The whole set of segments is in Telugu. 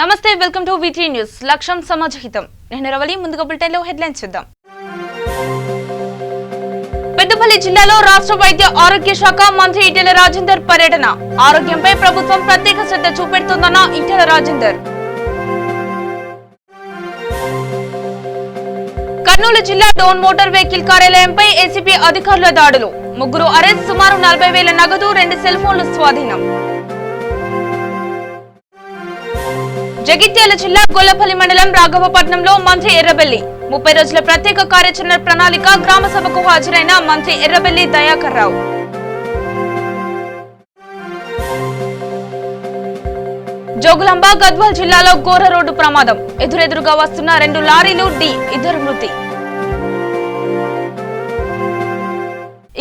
నమస్తే, వెల్కమ్ టు V3 న్యూస్. లక్ష్యం సమాజహితం. నేను రవలి. ముందుగా బులెటిన్ లో హెడ్లైన్స్ చూద్దాం. పెద్దపల్లి జిల్లాలో రాష్ట్ర వైద్య ఆరోగ్య శాఖ మంత్రి ఈటెల రాజేందర్ పర్యటన. ఆరోగ్యంపై ప్రభుత్వం ప్రత్యేక శ్రద్ధ చూపెడుతోందన్న ఈటెల రాజేందర్. కర్నూలు జిల్లా డోన్ మోటార్ వెహికల్ కార్యాలయంపై ఏసీపీ అధికారుల దాడులు. ముగ్గురు అరెస్ట్. సుమారు 40,000 నగదు, 2 సెల్ ఫోన్లు స్వాధీనం. జగిత్యాల జిల్లా గొల్లపల్లి మండలం రాఘవపట్నంలో మంత్రి ఎర్రబెల్లి 30 రోజుల ప్రత్యేక కార్యాచరణ ప్రణాళిక గ్రామ సభకు హాజరైన మంత్రి ఎర్రబెల్లి దయాకర్ రావు. జోగులాంబ గద్వాల్ జిల్లాలో ఘోర రోడ్డు ప్రమాదం. ఎదురెదురుగా వస్తున్న 2 లారీలు ఢీ, 2 మృతి.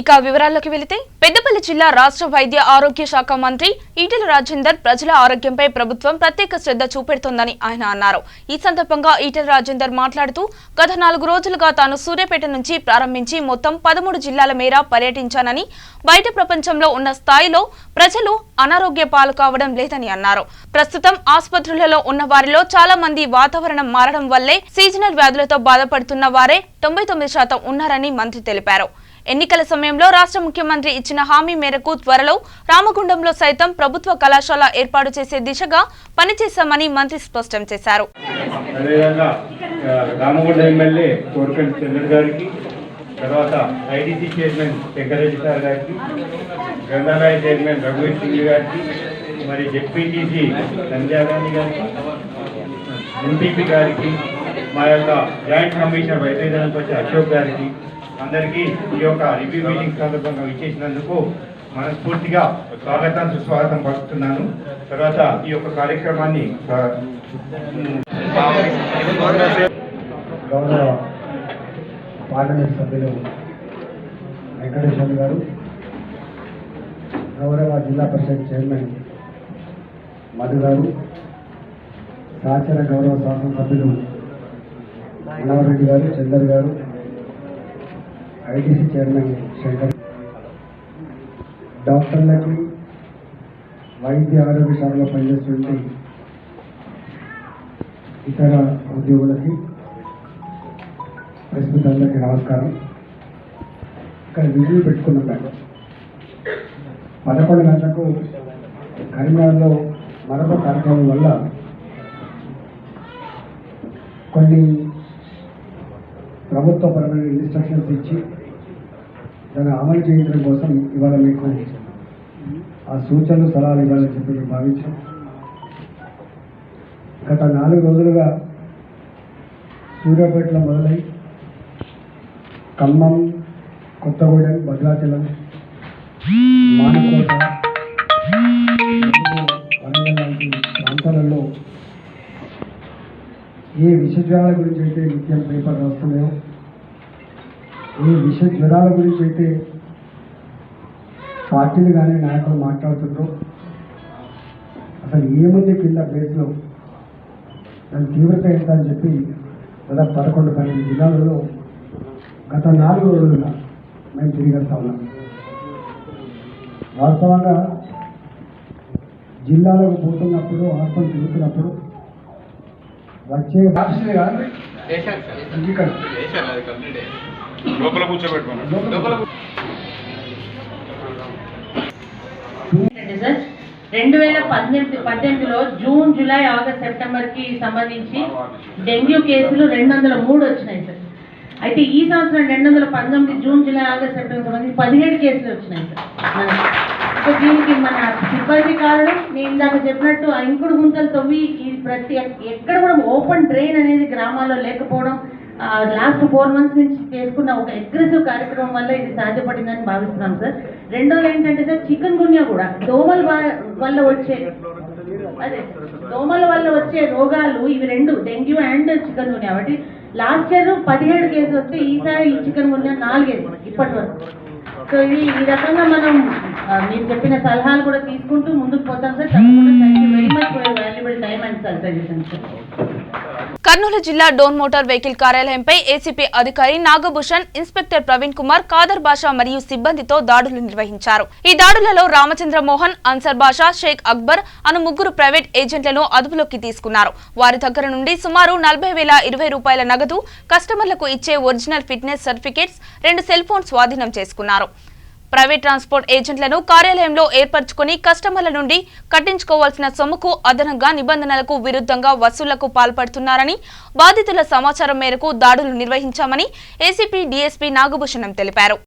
ఇక వివరాల్లోకి వెళితే, పెద్దపల్లి జిల్లా రాష్ట్ర వైద్య ఆరోగ్య శాఖ మంత్రి ఈటెల రాజేందర్ ప్రజల ఆరోగ్యంపై ప్రభుత్వం ప్రత్యేక శ్రద్ధ చూపెడుతోందని ఆయన అన్నారు. ఈ సందర్భంగా ఈటెల రాజేందర్ మాట్లాడుతూ, గత 4 రోజులుగా తాను సూర్యాపేట నుంచి ప్రారంభించి మొత్తం 13 జిల్లాల మేర పర్యటించానని, బయట ప్రపంచంలో ఉన్న స్థాయిలో ప్రజలు అనారోగ్య పాలు కావడం లేదని అన్నారు. ప్రస్తుతం ఆసుపత్రులలో ఉన్న వారిలో చాలా మంది వాతావరణం మారడం వల్లే సీజనల్ వ్యాధులతో బాధపడుతున్న వారే 99% ఉన్నారని మంత్రి తెలిపారు. ఎన్నికల సమయంలో రాష్ట్ర ముఖ్యమంత్రి ఇచ్చిన హామీ మేరకు త్వరలో రామగుండంలో సైతం ప్రభుత్వ కళాశాల ఏర్పాటు చేసే దిశగా పనిచేశామని మంత్రి స్పష్టం చేశారు. తర్వాత ఐడీసీ చైర్మన్ శంకరెడ్డి సార్ గారికి, గ్రంథాలయ చైర్మన్ రఘువీర్ సింగ్ గారికి, మరి జెడ్పీటీసీ సంధ్యారాణి గారికి, ఎంపీపీ గారికి, మా యొక్క జాయింట్ కమిషనర్ వైద్యపతి అశోక్ గారికి, అందరికీ ఈ యొక్క రివ్యూ మీటింగ్ సందర్భంగా ఇచ్చేసినందుకు మనస్ఫూర్తిగా స్వాగతం సుస్వాగతం పలుకుతున్నాను. తర్వాత ఈ యొక్క కార్యక్రమాన్ని గౌరవ పార్లమెంట్ సభ్యులు వెంకటేశ్వర గారు, గౌరవ జిల్లా పరిషత్ చైర్మన్ మధు గారు, సహచర గౌరవ శాసనసభ్యులు మనోహరెడ్డి గారు, చందర్ గారు, ఐటీసీ చైర్మన్ శంకర్, డాక్టర్లకి, వైద్య ఆరోగ్య శాఖలో పనిచేస్తుంటే ఇతర ఉద్యోగులకి, ప్రస్తుతానికి నమస్కారం. ఇక్కడ విధులు పెట్టుకున్నాం. 11 గంటలకు కరీంనగర్లో మరొక కార్యక్రమం వల్ల కొన్ని ప్రభుత్వపరమైన ఇన్స్ట్రక్షన్స్ ఇచ్చి దాన్ని అమలు చేయించడం కోసం ఇవాళ మీకు ఆ సూచనలు సలహాలు ఇవ్వాలని చెప్పి మేము భావించాం. గత 4 రోజులుగా సూర్యాపేటలో మొదలై ఖమ్మం, కొత్తగూడెం, భద్రాచలం, మానకోట, వరంగల్ లాంటి ప్రాంతాలలో ఏ విష జ్వరాల గురించి అయితే నిత్యం పేపర్ రాస్తున్నాయో, ఏ విష జ్వరాల గురించి అయితే పార్టీలు కానీ నాయకులు మాట్లాడుతుండ్రో, అసలు ఏముంది కింద ప్లేస్లో, దాని తీవ్రత ఎంత అని చెప్పి దాదాపు 11-12 జిల్లాలలో గత 4 రోజులుగా మేము తిరిగేస్తా ఉన్నాం. వాస్తవంగా జిల్లాలకు పోతున్నప్పుడు, హాస్పిటల్ తిరుగుతున్నప్పుడు వచ్చే లోపల కూర్చోబెట్టుకున్నాం. 2018లో జూన్, జూలై, ఆగస్ట్, సెప్టెంబర్కి సంబంధించి డెంగ్యూ కేసులు 203 వచ్చినాయి సార్. అయితే ఈ సంవత్సరం 2019 జూన్, జూలై, ఆగస్ట్, సెప్టెంబర్ సంబంధించి 17 కేసులు వచ్చినాయి సార్. సో దీనికి మన సిబ్బంది కారణం, నేను ఇందాక చెప్పినట్టు ఇంకుడు గుంతలు తవ్వి ఈ ప్రతి ఎక్కడ కూడా ఓపెన్ డ్రైన్ అనేది గ్రామాల్లో లేకపోవడం, లాస్ట్ 4 months నుంచి చేసుకున్న ఒక అగ్రెసివ్ కార్యక్రమం వల్ల ఇది సాధ్యపడిందని భావిస్తున్నాం సార్. రెండోది ఏంటంటే సార్, చికెన్ గున్యా కూడా దోమల వల్ల వచ్చే రోగాలు ఇవి 2, డెంగ్యూ అండ్ చికెన్ గున్యా. కాబట్టి లాస్ట్ ఇయర్ 17 కేసులు వస్తే ఈసారి ఈ చికెన్ గున్యా 4 ఇప్పటి వరకు. సో ఇది ఈ రకంగా మనం మీరు చెప్పిన సలహాలు కూడా తీసుకుంటూ ముందుకు పోతాం సార్. తప్పకుండా thank you very much for your valuable time and suggestions sir. Kurnool జిల్లా డోన్ మోటార్ వెహికల్ కార్యాలయంపై ఏసీపీ అధికారి నాగభూషణ్, ఇన్స్పెక్టర్ ప్రవీణ్ కుమార్, ఖాదర్ బాషా మరియు సిబ్బందితో దాడులు నిర్వహించారు. ఈ దాడులలో రామచంద్ర మోహన్, అన్సర్ బాషా, షేక్ అక్బర్ అను ముగ్గురు ప్రైవేట్ ఏజెంట్లను అదుపులోకి తీసుకున్నారు. వారి దగ్గర నుండి సుమారు 40,020 రూపాయల నగదు, కస్టమర్లకు ఇచ్చే original fitness certificates, 2 cell phone స్వాధీనం చేసుకున్నారు. ప్రైవేట్ ట్రాన్స్పోర్ట్ ఏజెంట్లను కార్యాలయంలో ఏర్పరచుకుని కస్టమర్ల నుండి కట్టించుకోవాల్సిన సొమ్ముకు అదనంగా నిబంధనలకు విరుద్ధంగా వసూళ్లకు పాల్పడుతున్నారని, బాధితుల సమాచారం మేరకు దాడులు నిర్వహించామని ఏసీపీ డీఎస్పీ నాగభూషణం తెలిపారు.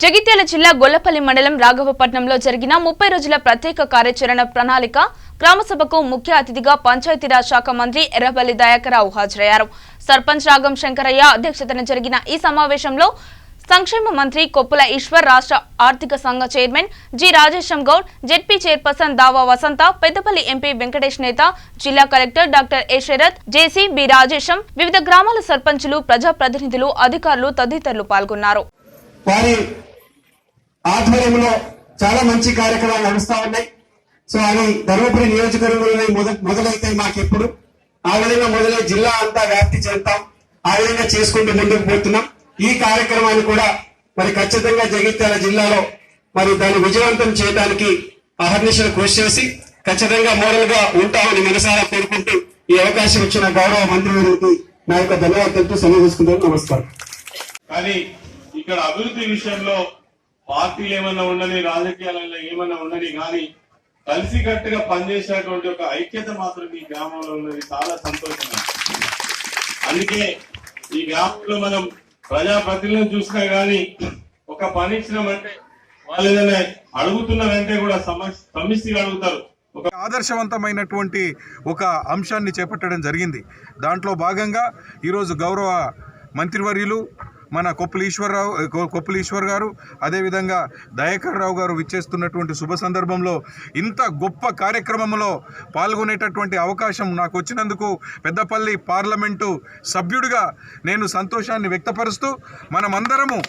జగిత్యాల జిల్లా గొల్లపల్లి మండలం రాఘవపట్నంలో జరిగిన 30 రోజుల ప్రత్యేక కార్యాచరణ ప్రణాళిక గ్రామసభకు ముఖ్య అతిథిగా పంచాయతీరాజ్ శాఖ మంత్రి ఎర్రబెల్లి దయాకర్రావు హాజరయ్యారు. సర్పంచ్ రాగం శంకరయ్య అధ్యక్షతన జరిగిన ఈ సమావేశంలో సంక్షేమ మంత్రి కొప్పుల ఈశ్వర్, రాష్ట్ర ఆర్థిక సంఘ chairman G Rajesham Goud, ZP chairperson Dawa Vasantha, Peddapalli MP Venkatesh Netha, జిల్లా collector doctor A Sharath, JC B Rajesham, వివిధ గ్రామాల సర్పంచులు, ప్రజాప్రతినిధులు, అధికారులు తదితరులు పాల్గొన్నారు. ఆధ్వర్యంలో చాలా మంచి కార్యక్రమాలు నడుస్తా ఉన్నాయి. సో అవి ధర్మపురి నియోజకవర్గంలో మొదలైతే మాకెప్పుడు ఆ విధంగా మొదలై జిల్లా అంతా వ్యాప్తి చెందుతాం. ఆ విధంగా చేసుకుంటూ ముందుకు పోతున్నాం. ఈ కార్యక్రమాన్ని కూడా మరి ఖచ్చితంగా జగిత్యాల జిల్లాలో మరి దాన్ని విజయవంతం చేయడానికి అహర్నిశలు కృషి చేసి ఖచ్చితంగా మోడల్ గా ఉంటామని మనసారా కోరుకుంటూ ఈ అవకాశం ఇచ్చిన గౌరవ మంత్రివర్యులకు నా యొక్క ధన్యవాదాలతో సెలవు తీసుకుంటాను. నమస్కారం. కానీ ఇక్కడ అభివృద్ధి విషయంలో పార్టీలు ఏమన్నా ఉండని, రాజకీయాలలో ఏమన్నా ఉండని, కానీ కలిసికట్టుగా పనిచేసేటువంటి ఒక ఐక్యత మాత్రం ఈ గ్రామంలో ఉన్నది. చాలా సంతోషంగా. అందుకే ఈ గ్రామంలో మనం ప్రజాప్రతినిధులను చూసినా గానీ ఒక పని ఇచ్చినామంటే వాళ్ళు ఏదైనా అడుగుతున్న వెంటనే కూడా సమిష్టిగా అడుగుతారు. ఒక ఆదర్శవంతమైనటువంటి ఒక అంశాన్ని చేపట్టడం జరిగింది. దాంట్లో భాగంగా ఈరోజు గౌరవ మంత్రివర్యులు మన కొప్పుల ఈశ్వర్ గారు, అదేవిధంగా దయాకర్ రావు గారు విచ్చేస్తున్నటువంటి శుభ సందర్భంలో ఇంత గొప్ప కార్యక్రమంలో పాల్గొనేటటువంటి అవకాశం నాకు వచ్చినందుకు పెద్దపల్లి పార్లమెంటు సభ్యుడిగా నేను సంతోషాన్ని వ్యక్తపరుస్తూ, మనమందరము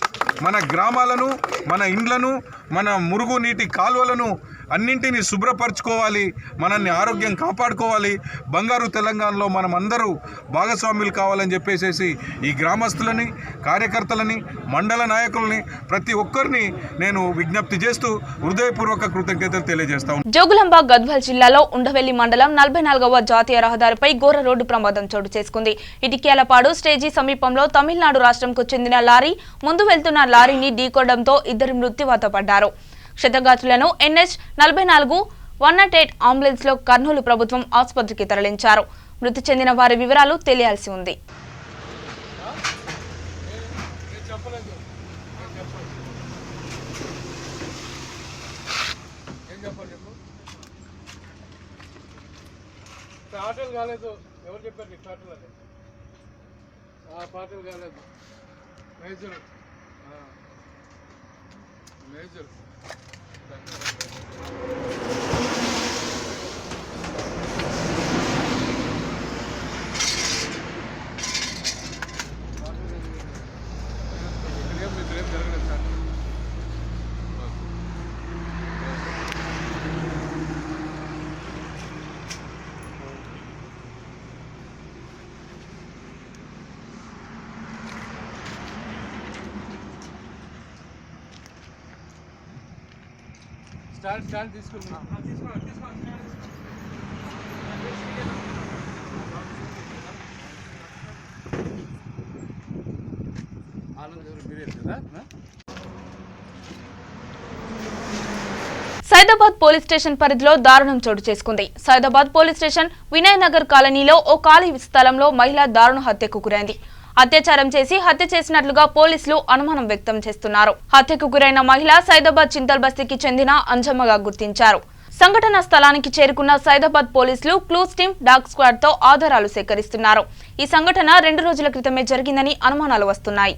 మన గ్రామాలను, మన ఇండ్లను, మన మురుగునీటి కాలువలను అన్నింటినీ శుభ్రపరచుకోవాలి, మనల్ని ఆరోగ్యం కాపాడుకోవాలి, బంగారు తెలంగాణలో మనం అందరూ భాగస్వాములు కావాలని చెప్పేసి ఈ గ్రామస్తులని, కార్యకర్తలని, మండల నాయకులని ప్రతి ఒక్కరిని నేను విజ్ఞప్తి చేస్తూ హృదయపూర్వక కృతజ్ఞతలు తెలియజేస్తాను. జోగులాంబ గద్వాల్ జిల్లాలో ఉండవెల్లి మండలం 44వ జాతీయ రహదారిపై ఘోర రోడ్డు ప్రమాదం చోటు చేసుకుంది. ఇటిక్యాలపాడు స్టేజీ సమీపంలో తమిళనాడు రాష్ట్రంకు చెందిన లారీ ముందు వెళ్తున్న లారీని ఢీకొనడంతో 2 మృత్యువాత పడ్డారు. క్షతగాత్రులను NH44 108 అంబులెన్స్ లో కర్నూలు ప్రభుత్వం ఆసుపత్రికి తరలించారు. మృతి చెందిన వారి వివరాలు తెలియాల్సి ఉంది. స్టాండ్ తీసుకున్నాం. సైదాబాద్ పోలీస్ స్టేషన్ పరిధిలో దారుణం చోటు చేసుకుంది. సైదాబాద్ పోలీస్ స్టేషన్ వినయ్ నగర్ కాలనీలో ఓ ఖాళీ స్థలంలో మహిళ దారుణ హత్యకు గురైంది. అత్యాచారం చేసి హత్య చేసినట్లుగా పోలీసులు అనుమానం వ్యక్తం చేస్తున్నారు. హత్యకు గురైన మహిళ సైదాబాద్ చింతల్ బస్తీకి చెందిన అంజమ్మగా గుర్తించారు. సంఘటన స్థలానికి చేరుకున్న సైదాబాద్ పోలీసులు క్లూస్ టీమ్, డాగ్ స్క్వాడ్ తో ఆధారాలు సేకరిస్తున్నారు. ఈ సంఘటన 2 రోజుల క్రితమే జరిగిందని అనుమానాలు వస్తున్నాయి.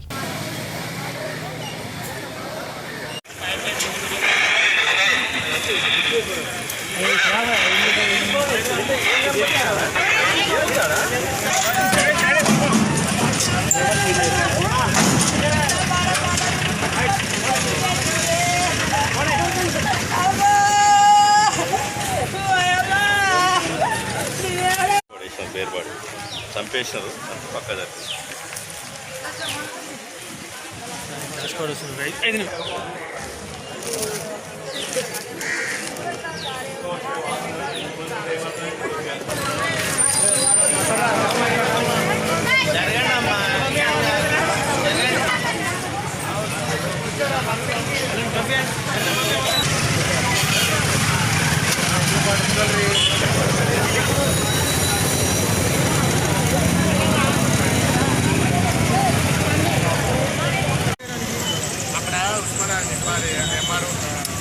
Hey, చంపేసినారు అంత పక్క జరిగింది.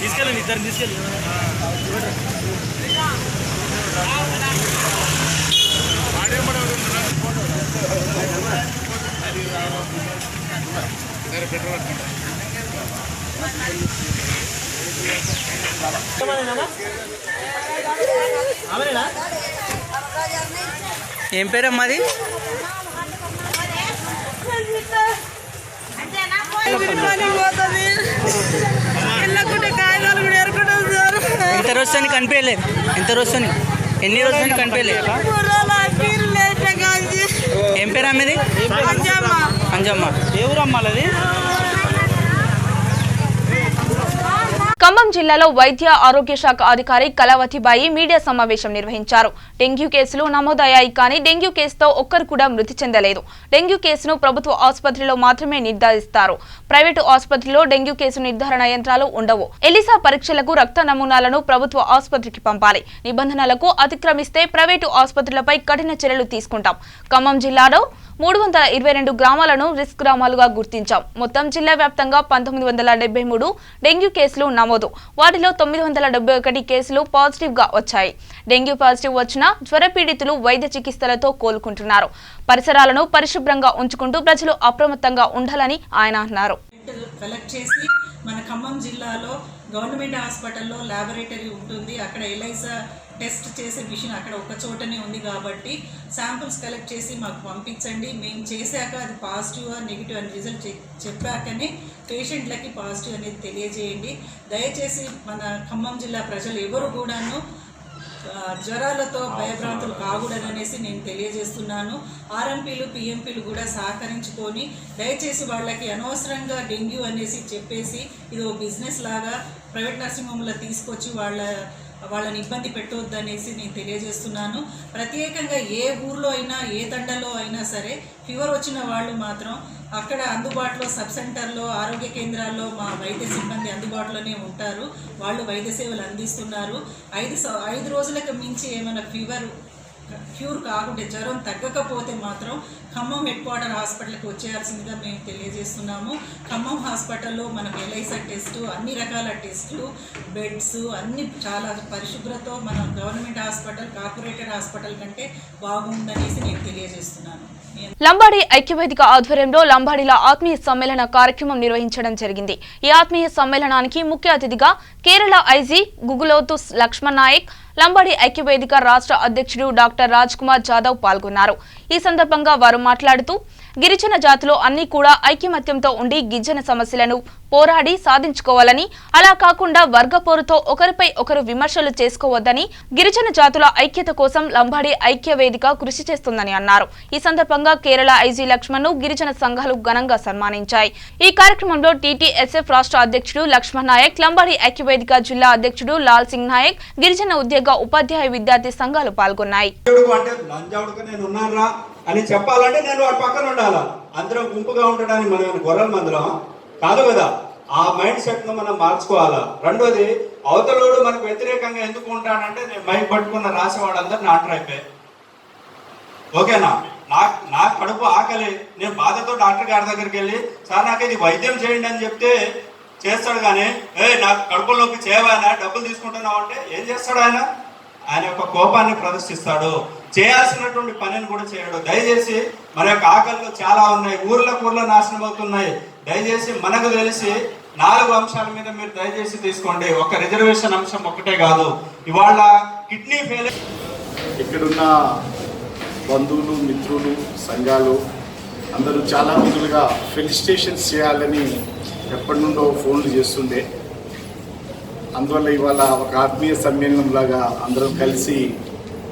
తీసుకెళ్ళండి, ఇద్దరు తీసుకెళ్ళి. ఏం పేరమ్మాది? ఎంత రోజుని కనిపించలే? ఎంత రోజుని? ఎన్ని రోజులని కనిపించలే? ఏం పేరు అమ్మది? అంజమ్మ. ఏ ఊరమ్మ అది? ఖమ్మం జిల్లాలో వైద్య ఆరోగ్య శాఖ అధికారి కళావతిబాయి మీడియా సమావేశం నిర్వహించారు. డెంగ్యూ కేసులు నమోదయ్యాయి, కానీ డెంగ్యూ కేసుతో ఒక్కరు కూడా మృతి చెందలేదు. డెంగ్యూ కేసును ప్రభుత్వ ఆసుపత్రిలో మాత్రమే నిర్ధారిస్తారు. ప్రైవేటు ఆసుపత్రిలో డెంగ్యూ కేసు నిర్ధారణ యంత్రాలు ఉండవు. ఎలిసా పరీక్షలకు రక్త నమూనాలను ప్రభుత్వ ఆసుపత్రికి పంపాలి. నిబంధనలకు అతిక్రమిస్తే ప్రైవేటు ఆసుపత్రులపై కఠిన చర్యలు తీసుకుంటాం. ఖమ్మం జిల్లాలో 322 గ్రామాలను రిస్క్ గ్రామాలుగా గుర్తించాం. మొత్తం జిల్లా వ్యాప్తంగా 1973 డెంగ్యూ కేసులు నమోదు. వాటిలో 971 కేసులు పాజిటివ్ గా వచ్చాయి. డెంగ్యూ పాజిటివ్ వచ్చిన జ్వర పీడితులు వైద్య చికిత్సలతో కోలుకుంటున్నారు. పరిసరాలను పరిశుభ్రంగా ఉంచుకుంటూ ప్రజలు అప్రమత్తంగా ఉండాలని ఆయన అన్నారు. కలెక్ట్ చేసి మన ఖమ్మం జిల్లాలో గవర్నమెంట్ హాస్పిటల్లో ల్యాబొరేటరీ ఉంటుంది. అక్కడ ఎలైసా టెస్ట్ చేసే మిషన్ అక్కడ ఒక చోటనే ఉంది కాబట్టి శాంపుల్స్ కలెక్ట్ చేసి మాకు పంపించండి. మేము చేశాక అది పాజిటివ్ నెగిటివ్ అని రిజల్ట్ చెప్పాకనే పేషెంట్లకి పాజిటివ్ అనేది తెలియజేయండి. దయచేసి మన ఖమ్మం జిల్లా ప్రజలు ఎవరు కూడాను జ్వరాలతో భయభ్రాంతులు కాకూడదనేసి నేను తెలియజేస్తున్నాను. ఆర్ఎంపీలు పిఎంపీలు కూడా సహకరించుకొని దయచేసి వాళ్ళకి అనవసరంగా డెంగ్యూ అనేసి చెప్పేసి ఇది ఓ బిజినెస్ లాగా ప్రైవేట్ నర్సింగ్ హోమ్లో తీసుకొచ్చి వాళ్ళని ఇబ్బంది పెట్టవద్దు అనేసి నేను తెలియజేస్తున్నాను. ప్రత్యేకంగా ఏ ఊర్లో అయినా ఏ తండలో అయినా సరే ఫీవర్ వచ్చిన వాళ్ళు మాత్రం అక్కడ అందుబాటులో సబ్ సెంటర్లో ఆరోగ్య కేంద్రాల్లో మా వైద్య సిబ్బంది అందుబాటులోనే ఉంటారు. వాళ్ళు వైద్య సేవలు అందిస్తున్నారు. 5 రోజులకు మించి ఏమైనా క్యూర్ కాకుంటే జ్వరం తగ్గకపోతే మాత్రం ఖమ్మం హెడ్ క్వార్టర్ హాస్పిటల్కి వచ్చేయాల్సిందిగా మేము తెలియజేస్తున్నాము. ఖమ్మం హాస్పిటల్లో మనకు ఎలైసా టెస్టు, అన్ని రకాల టెస్టులు, బెడ్స్ అన్ని చాలా పరిశుభ్రతో మన గవర్నమెంట్ హాస్పిటల్ కార్పొరేటెడ్ హాస్పిటల్ కంటే బాగుందనేసి నేను తెలియజేస్తున్నాను. లంబాడి ఐక్యవేదిక ఆధ్వర్యంలో లంబాడీల ఆత్మీయ సమ్మేళన కార్యక్రమం నిర్వహించడం జరిగింది. ఈ ఆత్మీయ సమ్మేళనానికి ముఖ్య అతిథిగా కేరళ ఐజీ గుగులోతుస్ లక్ష్మణ్ నాయక్, లంబాడి ఐక్యవేదిక రాష్ట్ర అధ్యక్షుడు డాక్టర్ రాజ్ కుమార్ జాదవ్ పాల్గొన్నారు. ఈ సందర్భంగా వారు మాట్లాడుతూ గిరిజన జాతులు అన్ని కూడా ఐకమత్యంతో ఉండి గిరిజన సమస్యలను పోరాడి సాధించుకోవాలని, అలా కాకుండా వర్గ పోరుతో ఒకరిపై ఒకరు విమర్శలు చేసుకోవద్దని, గిరిజన జాతుల ఐక్యత కోసం లంబాడి ఐక్యవేదిక కృషి చేస్తుందని అన్నారు. ఈ సందర్భంగా కేరళ ఐజీ లక్ష్మణ్ ను గిరిజన సంఘాలు ఘనంగా సన్మానించాయి. ఈ కార్యక్రమంలో టీటీఎస్ఎఫ్ రాష్ట్ర అధ్యక్షుడు లక్ష్మణ్ నాయక్, లంబాడి ఐక్యవేదిక జిల్లా అధ్యక్షుడు లాల్ సింగ్ నాయక్, గిరిజన ఉద్యోగ ఉపాధ్యాయ విద్యార్థి సంఘాలు పాల్గొన్నాయి. అని చెప్పాలంటే నేను వాడి పక్కన ఉండాలా, అందరం గుంపుగా ఉండడానికి మనం గొర్రెల మందరం కాదు కదా. ఆ మైండ్ సెట్ ను మనం మార్చుకోవాలా. రెండోది, అవతలోడు మనకు వ్యతిరేకంగా ఎందుకు ఉంటాడంటే నేను మైక్ పట్టుకున్న రాసేవాడు అందరు నాటర్ అయిపోయాయి. ఓకేనా? నా కడుపు ఆకలి, నేను బాధతో డాక్టర్ గారి దగ్గరికి వెళ్ళి సార్ నాకు ఇది వైద్యం చేయండి అని చెప్తే చేస్తాడు. కానీ నాకు కడుపులోకి చేయవాయన డబ్బులు తీసుకుంటున్నావు అంటే ఏం చేస్తాడు ఆయన? ఆయన యొక్క కోపాన్ని ప్రదర్శిస్తాడు. చేయాల్సినటువంటి పనిని కూడా చేయడు. దయచేసి మన యొక్క ఆకలిలో చాలా ఉన్నాయి, ఊర్ల నాశనం అవుతున్నాయి. దయచేసి మనకు తెలిసి 4 అంశాల మీద మీరు దయచేసి తీసుకోండి. ఒక రిజర్వేషన్ అంశం ఒకటే కాదు. ఇవాళ కిడ్నీ ఫెయిల్ ఇక్కడున్న బంధువులు, మిత్రులు, సంఘాలు అందరూ చాలా రోజులుగా ఫెలిసిటేషన్స్ చేయాలని ఎప్పటి నుండో ఫోన్లు చేస్తుండే. అందువల్ల ఇవాళ ఒక ఆత్మీయ సమ్మేళనం లాగా అందరం కలిసి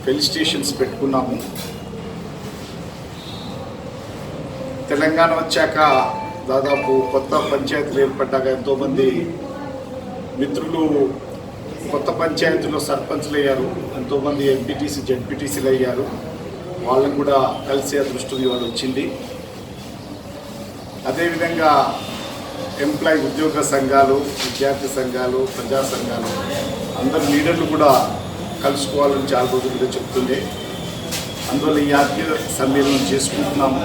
ఫెలిసిటేషన్స్ పెట్టుకున్నాము. తెలంగాణ వచ్చాక దాదాపు కొత్త పంచాయతీలు ఏర్పడ్డాక ఎంతోమంది మిత్రులు కొత్త పంచాయతీలో సర్పంచ్లు అయ్యారు, ఎంతోమంది ఎంపీటీసీ జెడ్పీటీసీలు అయ్యారు. వాళ్ళని కూడా కలిసే అదృష్టం ఇవాళ వచ్చింది. అదేవిధంగా ఉద్యోగ సంఘాలు, విద్యార్థి సంఘాలు, ప్రజా సంఘాలు అందరు లీడర్లు కూడా కలుసుకోవాలని చాలా రోజులుగా చెప్తుండే. అందువల్ల ఈ ఆత్మీయ సమ్మేళనం చేసుకుంటున్నాము.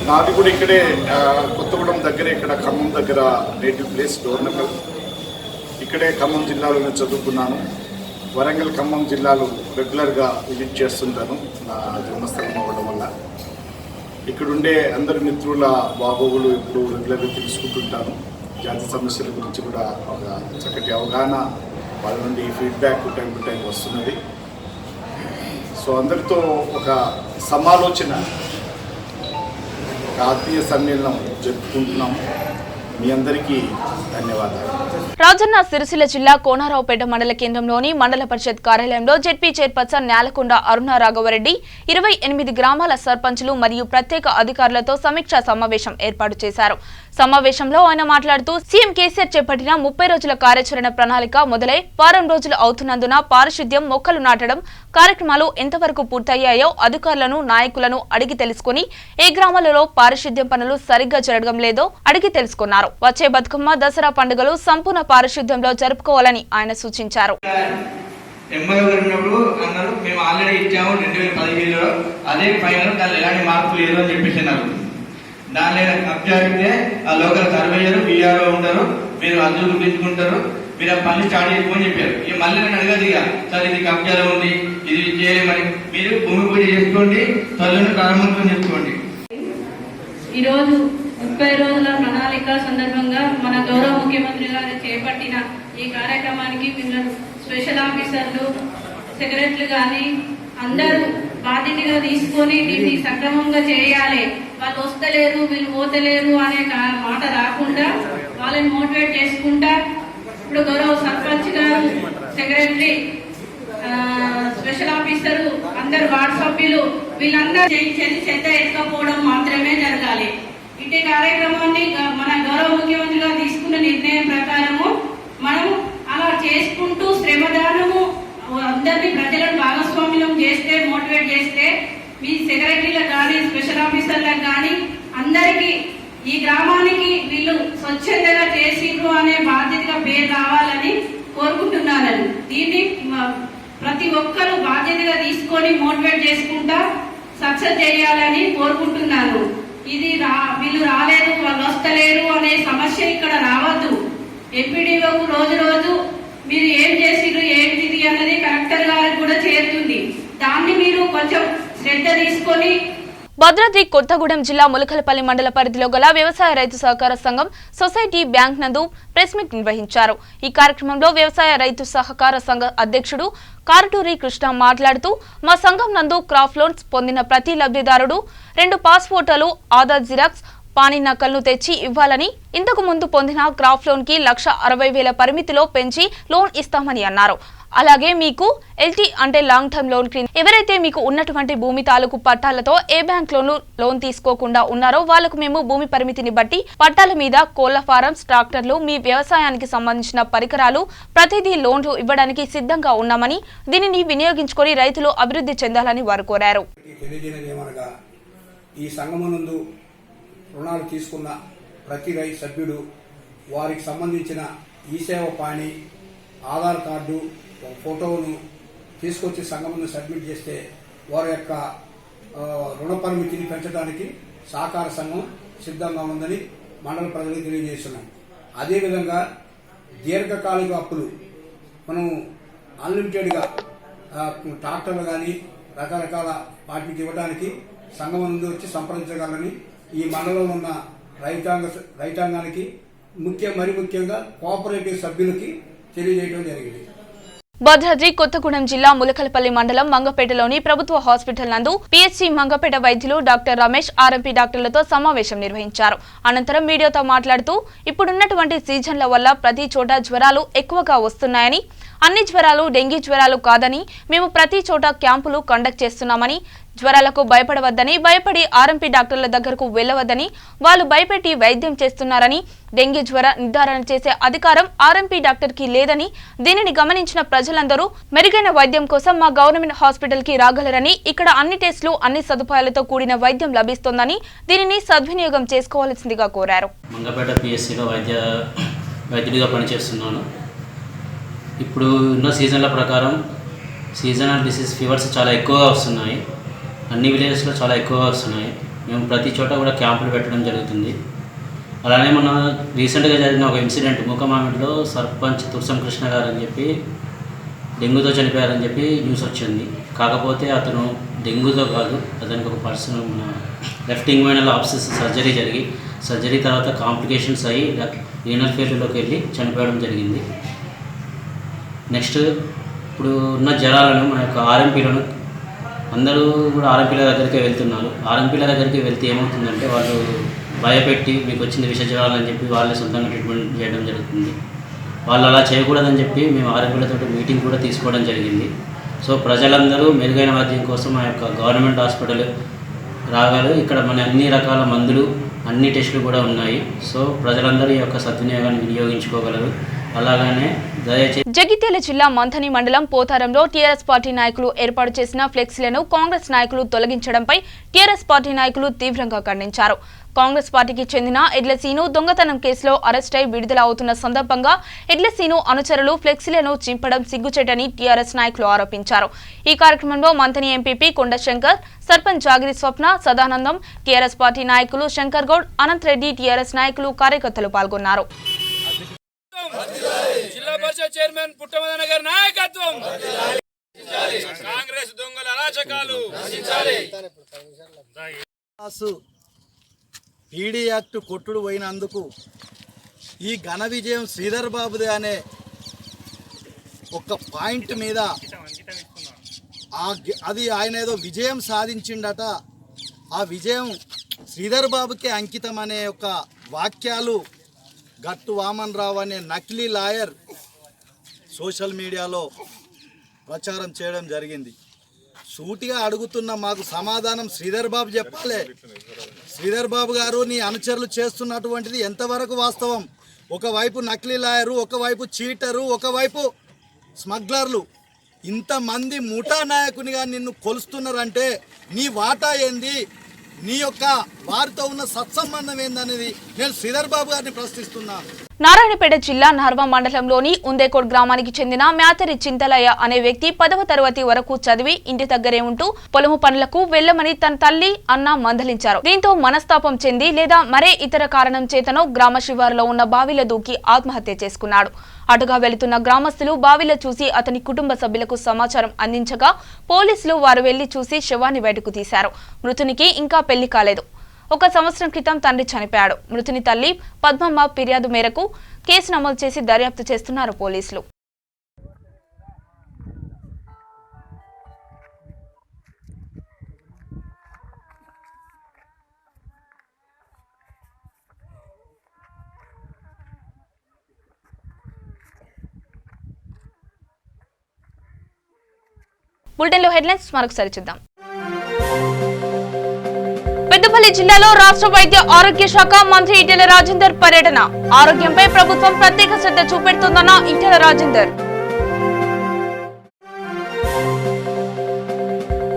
నాది కూడా ఇక్కడే కొత్తగూడెం దగ్గర, ఇక్కడ ఖమ్మం దగ్గర నేటివ్ ప్లేస్ డోర్నకల్. ఇక్కడే ఖమ్మం జిల్లాలోనే చదువుకున్నాను. వరంగల్ ఖమ్మం జిల్లాలో రెగ్యులర్గా విజిట్ చేస్తుంటాను నా జన్మస్థలం అవ్వడం వల్ల. ఇక్కడుండే అందరి మిత్రుల బాగోగులు ఇప్పుడు రెగ్యులర్గా తెలుసుకుంటుంటాను. జాతి సమస్యల గురించి కూడా ఒక చక్కటి అవగాహన వాళ్ళ నుండి ఫీడ్బ్యాక్ టైం టు టైం వస్తున్నది. సో అందరితో ఒక సమాలోచన, ఒక ఆత్మీయ సమ్మేళనం జరుపుకుంటున్నాము. మీ అందరికీ ధన్యవాదాలు. రాజన్న సిరిసిల్ల జిల్లా కోనారావుపేట మండల కేంద్రంలోని మండల పరిషత్ కార్యాలయంలో జెడ్పీ చైర్పర్సన్ నేలకొండ అరుణ రాఘవరెడ్డి 28 గ్రామాల సర్పంచులు మరియు ప్రత్యేక అధికారులతో సమీక్షా సమావేశం ఏర్పాటు చేశారు. సమావేశంలో ఆయన మాట్లాడుతూ సీఎం కేసీఆర్ చేపట్టిన 30 రోజుల కార్యాచరణ ప్రణాళిక మొదలై వారం రోజులు అవుతున్నందున పారిశుద్ధ్యం, మొక్కలు నాటడం కార్యక్రమాలు ఎంతవరకు పూర్తయ్యాయో అధికారులను, నాయకులను అడిగి తెలుసుకుని ఏ గ్రామాలలో పారిశుద్ధ్యం పనులు సరిగ్గా జరగడం లేదో అడిగి తెలుసుకున్నారు. వచ్చే బతుకమ్మ, దసరా పండుగలు సంపూర్ణ పారిశుద్ధ్యంలో జరుపుకోవాలని ఆయన సూచించారు. మేము ఆల్రెడీ ఇచ్చాము 2017లో, అదే ఫైనల్ దానిలో ఎలాంటి మార్పు లేదు అని చెప్పేసి అన్నారు. దానిలో కబ్జాడితే ఆ లోకల్ సర్వేయర్ బీఆర్ఓ ఉంటారు, మీరు అదులు గుర్తించుకుంటారు, మీరు ఆ పని స్టార్ట్ చేసుకోమని చెప్పారు. ఇక మళ్ళీ నేను అడగదు, ఇక సార్ ఇది కబ్జాలో ఉంది, ఇది చేయలేమని. మీరు భూమి పూజ చేసుకోండి, తల్లిని ప్రారంభం చేసుకోండి. ఈరోజు 30 రోజుల ప్రణాళిక సందర్భంగా మన గౌరవ ముఖ్యమంత్రి గారు చేపట్టిన ఈ కార్యక్రమానికి పిల్లలు, స్పెషల్ ఆఫీసర్లు, సెక్రటరీలు కానీ అందరూ బాధ్యతగా తీసుకొని దీన్ని సక్రమంగా చేయాలి. వాళ్ళు వస్తలేరు, వీళ్ళు పోతలేరు అనే మాట రాకుండా వాళ్ళని మోటివేట్ చేసుకుంటా ఇప్పుడు గౌరవ సర్పంచ్ గారు, సెక్రటరీ, స్పెషల్ ఆఫీసరు, అందరు వార్డు సభ్యులు వీళ్ళందరూ చెత్త ఎత్తుకపోవడం మాత్రమే జరగాలి. ఇటు కార్యక్రమాన్ని మన గౌరవ ముఖ్యమంత్రి గారు తీసుకున్న నిర్ణయం ప్రకారము మనం అలా చేసుకుంటూ శ్రమదానము అందరినీ ప్రజలను భాగస్వామ్యం చేస్తే, మోటివేట్ చేస్తే మీ సెక్రటరీలకు కానీ స్పెషల్ ఆఫీసర్లకు కానీ అందరికీ ఈ గ్రామానికి వీళ్ళు స్వచ్ఛందగా చేసిండ్రు అనే బాధ్యతగా పేరు రావాలని కోరుకుంటున్నారని, దీన్ని ప్రతి ఒక్కరూ బాధ్యతగా తీసుకొని మోటివేట్ చేసుకుంటా సక్సెస్ చేయాలని కోరుకుంటున్నాను. ఇది వీళ్ళు రాలేదు, వాళ్ళు వస్తలేరు అనే సమస్య ఇక్కడ రావద్దు. ఎంపీడీఓకు రోజు రోజు మీరు ఏం చేసిరు, ఏంటిది అన్నది కలెక్టర్ గారికి కూడా చేరుతుంది. దాన్ని మీరు కొంచెం శ్రద్ధ తీసుకొని. భద్రాద్రి కొత్తగూడెం జిల్లా ములకలపల్లి మండల పరిధిలో గల వ్యవసాయ రైతు సహకార సంఘం సొసైటీ బ్యాంక్ నందు ప్రెస్ మీట్ నిర్వహించారు. ఈ కార్యక్రమంలో వ్యవసాయ రైతు సహకార సంఘ అధ్యక్షుడు కారటూరి కృష్ణ మాట్లాడుతూ, మా సంఘం నందు క్రాప్ లోన్స్ పొందిన ప్రతి లబ్ధిదారుడు 2 పాస్పోర్టులు, ఆధార్ జిరాక్స్, పానీ నకల్ను తెచ్చి ఇవ్వాలని, ఇంతకు ముందు పొందిన క్రాప్ లోన్ కి 1,60,000 పరిమితిలో పెంచి లోన్ ఇస్తామని అన్నారు. అలాగే మీకు ఎల్టీ అంటే లాంగ్ టర్మ్ లోన్ క్రింద ఎవరైతే మీకు ఉన్నటువంటి భూమి తాలూకు పట్టాలతో ఏ బ్యాంక్ లోన్ తీసుకోకుండా ఉన్నారో వాళ్లకు మేము భూమి పరిమితిని బట్టి పట్టాల మీద కోళ్ల ఫారమ్స్, ట్రాక్టర్లు, మీ వ్యవసాయానికి సంబంధించిన పరికరాలు ప్రతిదీ లోన్లు ఇవ్వడానికి సిద్ధంగా ఉన్నామని, దీనిని వినియోగించుకొని రైతులు అభివృద్ధి చెందాలని వారు కోరారు. ఈ సంఘమునందు రుణాలు తీసుకున్న ప్రతి రైతు సభ్యుడు వారికి సంబంధించిన ఈ సేవ పాణి, ఆధార్ కార్డు, ఒక ఫోటోను తీసుకొచ్చి సంఘమును సబ్మిట్ చేస్తే వారి యొక్క రుణ పరిమితిని పెంచడానికి సహకార సంఘం సిద్ధంగా ఉందని మండల ప్రజలకు తెలియజేస్తున్నాం. అదేవిధంగా దీర్ఘకాలిక అప్పులు మనం అన్లిమిటెడ్గా ట్రాక్టర్లు కానీ రకరకాల వాటికి ఇవ్వడానికి సంఘం నుండి వచ్చి సంప్రదించగలని ఈ మండలంలో ఉన్న రైతాంగానికి మరి ముఖ్యంగా కోఆపరేటివ్ సభ్యులకి తెలియజేయడం జరిగింది. భద్రాద్రి కొత్తగూడెం జిల్లా ములకలపల్లి మండలం మంగపేటలోని ప్రభుత్వ హాస్పిటల్ నందు పిహెచ్సి మంగపేట వైద్యులు డాక్టర్ రమేష్, ఆర్ఎంపీ డాక్టర్లతో సమావేశం నిర్వహించారు. అనంతరం మీడియాతో మాట్లాడుతూ, ఇప్పుడున్నటువంటి సీజన్ల వల్ల ప్రతి చోట జ్వరాలు ఎక్కువగా వస్తున్నాయని, అన్ని జ్వరాలు డెంగీ జ్వరాలు కాదని మేము ప్రతి చోట క్యాంపులు కండక్ట్ చేస్తున్నామని, జ్వరాలకు భయపడవద్దని, భయపడి ఆర్ఎంపీ డాక్టర్ల దగ్గరకు వెళ్లవద్దని, వాళ్ళు భయపెట్టి వైద్యం చేస్తున్నారని, డెంగీ జ్వర నిర్ధారణ చేసే అధికారం ఆర్ఎంపీ డాక్టర్ కి లేదని, దీనిని గమనించిన ప్రజలందరూ మెరుగైన వైద్యం కోసం మా గవర్నమెంట్ హాస్పిటల్ కి రాగలరని, ఇక్కడ అన్ని టెస్టులు అన్ని సదుపాయాలతో కూడిన వైద్యం లభిస్తోందని, దీనిని సద్వినియోగం చేసుకోవాల్సిందిగా కోరారు. మంగపేట పిఎస్సిలో వైద్యుడిగా పనిచేస్తున్నాను. ఇప్పుడు ఉన్న సీజన్ల ప్రకారం సీజనల్ డిసీజ్ ఫీవర్స్ చాలా ఎక్కువగా వస్తున్నాయి. అన్ని విలేజెస్లో చాలా ఎక్కువగా వస్తున్నాయి. మేము ప్రతి చోట కూడా క్యాంపులు పెట్టడం జరుగుతుంది. అలానే మన రీసెంట్గా జరిగిన ఒక ఇన్సిడెంట్ మూకమామిడిలో సర్పంచ్ తుర్సం కృష్ణ గారు అని చెప్పి డెంగ్యూతో చనిపోయారని చెప్పి న్యూస్ వచ్చింది. కాకపోతే అతను డెంగ్యూతో కాదు, అతనికి ఒక person left inguinal abscess surgery తర్వాత కాంప్లికేషన్స్ అయ్యి రీనల్ ఫెయిల్యూర్లోకి వెళ్ళి చనిపోవడం జరిగింది. నెక్స్ట్ ఇప్పుడు ఉన్న జ్వరాలను మన యొక్క ఆర్ఎంపీలను అందరూ కూడా ఆర్ఎంపీల దగ్గరికి వెళ్తున్నారు. ఆర్ఎంపీల దగ్గరికి వెళ్తే ఏమవుతుందంటే వాళ్ళు భయపెట్టి మీకు వచ్చింది విష జ్వరాలు అని చెప్పి వాళ్ళే సొంతంగా ట్రీట్మెంట్ చేయడం జరుగుతుంది. వాళ్ళు అలా చేయకూడదని చెప్పి మేము ఆర్ఎంపీలతో మీటింగ్ కూడా తీసుకోవడం జరిగింది. సో ప్రజలందరూ మెరుగైన వైద్యం కోసం మా యొక్క గవర్నమెంట్ హాస్పిటల్ రాగాలి. ఇక్కడ మన అన్ని రకాల మందులు అన్ని టెస్టులు కూడా ఉన్నాయి. సో ప్రజలందరూ ఈ యొక్క సద్వినియోగాన్ని వినియోగించుకోగలరు. అలాగనే జగిత్యాల జిల్లా మంథని మండలం పోతారంలో టీఆర్ఎస్ పార్టీ నాయకులు ఏర్పాటు చేసిన ఫ్లెక్సీలను కాంగ్రెస్ నాయకులు తొలగించడంపై టీఆర్ఎస్ పార్టీ నాయకులు తీవ్రంగా ఖండించారు. కాంగ్రెస్ పార్టీకి చెందిన ఎడ్లసీను దొంగతనం కేసులో అరెస్టై విడుదల అవుతున్న సందర్భంగా ఎడ్లసీను అనుచరులు ఫ్లెక్సీలను చింపడం సిగ్గుచేటని టీఆర్ఎస్ నాయకులు ఆరోపించారు. ఈ కార్యక్రమంలో మంథని ఎంపీపీ కొండశంకర్, సర్పంచ్ జాగిరి స్వప్న, సదానందం, టీఆర్ఎస్ పార్టీ నాయకులు శంకర్ గౌడ్, అనంత్ రెడ్డి, టీఆర్ఎస్ నాయకులు కార్యకర్తలు పాల్గొన్నారు. జిల్లా పరిషత్ చైర్మన్ పుట్టమదన గారి నాయకత్వం, కాంగ్రెస్ దొంగల అరాచకాలు పీడీ యాక్ట్ కొట్టుడు పోయినందుకు ఈ ఘన విజయం శ్రీధర్ బాబుదే అనే ఒక పాయింట్ మీద అది ఆయన ఏదో విజయం సాధించిండట. ఆ విజయం శ్రీధర్ బాబుకే అంకితం అనే ఒక వాక్యాలు గట్టు వామన్ రావు అనే నకిలీ లాయర్ సోషల్ మీడియాలో ప్రచారం చేయడం జరిగింది. సూటిగా అడుగుతున్న మాకు సమాధానం శ్రీధర్ బాబు చెప్పాలి. శ్రీధర్ బాబు గారు, నీ అనుచరులు చేస్తున్నటువంటిది ఎంతవరకు వాస్తవం? ఒకవైపు నకిలీ లాయరు, ఒకవైపు చీటరు, ఒకవైపు స్మగ్లర్లు, ఇంతమంది ముఠా నాయకునిగా నిన్ను కొలుస్తున్నారంటే నీ వాటా ఏంది? నీ యొక్క వారితో ఉన్న సత్సంబంధం ఏందనేది నేను శ్రీధర్ బాబు గారిని ప్రశ్నిస్తున్నా. నారాయణపేట జిల్లా నార్వా మండలంలోని ఉందేకోట్ గ్రామానికి చెందిన మ్యాతరి చింతలయ్య అనే వ్యక్తి 10వ తరగతి వరకు చదివి ఇంటి దగ్గరే ఉంటూ పొలము పనులకు వెళ్లమని తన తల్లి, అన్న మందలించారు. దీంతో మనస్తాపం చెంది లేదా మరే ఇతర కారణం చేతనో గ్రామ శివారులో ఉన్న బావిలో దూకి ఆత్మహత్య చేసుకున్నాడు. అటుగా వెళుతున్న గ్రామస్తులు బావిలో చూసి అతని కుటుంబ సభ్యులకు సమాచారం అందించగా పోలీసులు వారు వెళ్లి చూసి శవాన్ని బయటకు తీశారు. మృతునికి ఇంకా పెళ్లి కాలేదు. 1 సంవత్సరం క్రితం తండ్రి చనిపోయాడు. మృతుని తల్లి పద్మమ్మ ఫిర్యాదు మేరకు కేసు నమోదు చేసి దర్యాప్తు చేస్తున్నారు పోలీసులు. బులెటిన్లో హెడ్లైన్స్ మరొకసారి చూద్దాం. పెద్దపల్లి జిల్లాలో రాష్ట్ర వైద్య ఆరోగ్య శాఖ మంత్రి ఈటెల రాజేందర్ పర్యటన. ఆరోగ్యంపై ప్రభుత్వం ప్రత్యేక శ్రద్ధ చూపెడుతోందన్న ఈటెల రాజేందర్.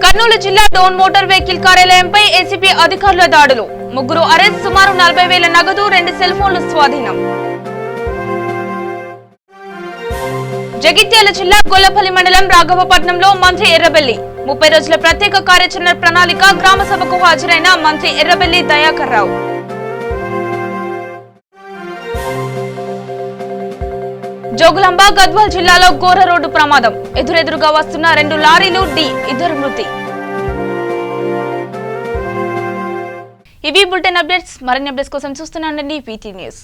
కర్నూలు జిల్లా డోన్ మోటార్ వెహికల్ కార్యాలయంపై ఏసీబీ అధికారుల దాడులు. 3 అరెస్ట్, సుమారు 40,000 నగదు, 2 సెల్ ఫోన్లు స్వాధీనం. జగిత్యాల జిల్లా గొల్లపల్లి మండలం రాఘవపట్నంలో మంత్రి ఎర్రబెల్లి 30 రోజుల ప్రత్యేక కార్యాచరణ ప్రణాళిక గ్రామ సభకు హాజరైన మంత్రి ఎర్రబెల్లి దయాకర్ రావు. జోగులాంబ గద్వాల్ జిల్లాలో ఘోర రోడ్డు ప్రమాదం. ఎదురెదురుగా వస్తున్న 2 లారీలు ఢీ, 2 మృతి. ఇవి బులెటిన్ అప్డేట్స్. మరిన్ని అప్డేట్స్ కోసం చూస్తూనే ఉండండి VT న్యూస్.